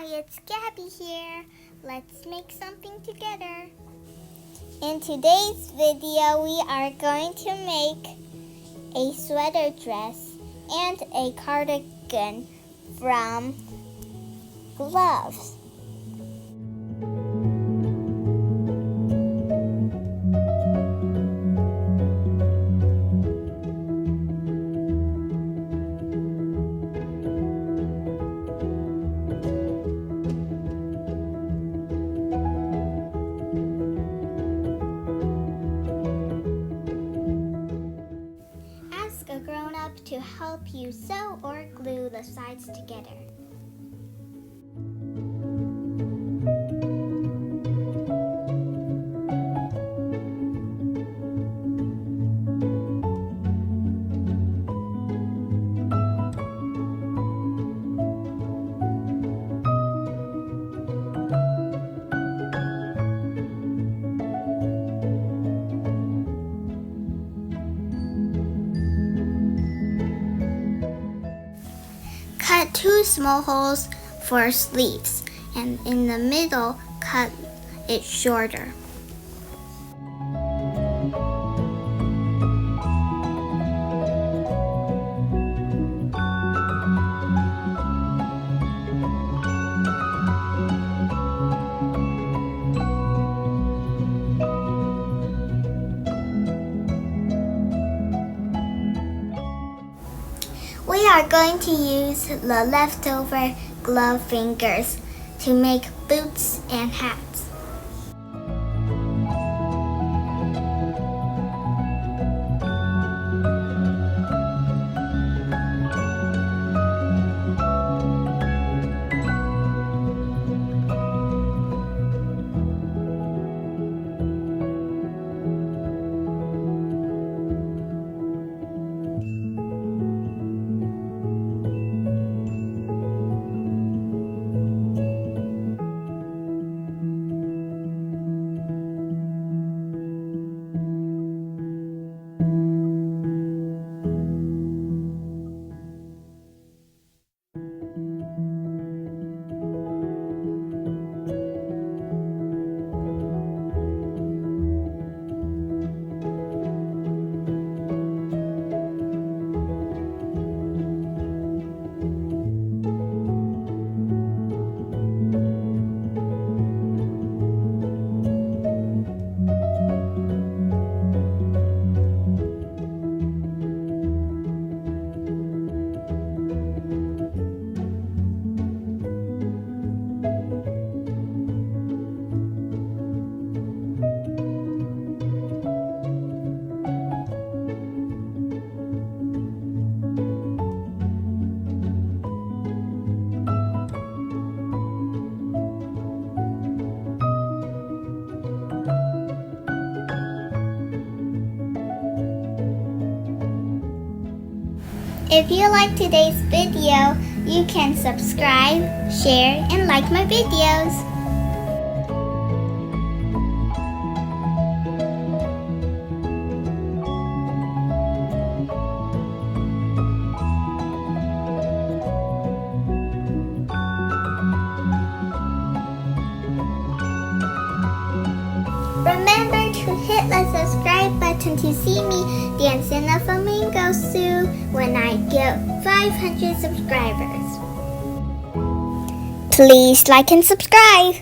Hi, it's Gabby here. Let's make something together. In today's video, we are going to make a sweater dress and a cardigan from gloves. Ask a grown-up to help you sew or glue the sides together. Cut 2 small holes for sleeves, and in the middle, cut it shorter. We are going to use the leftover glove fingers to make boots and hats. If you like today's video, you can subscribe, share, and like my videos. Remember to hit the subscribe button to see me dance in a flamingo suit when I get 500 subscribers. Please like and subscribe.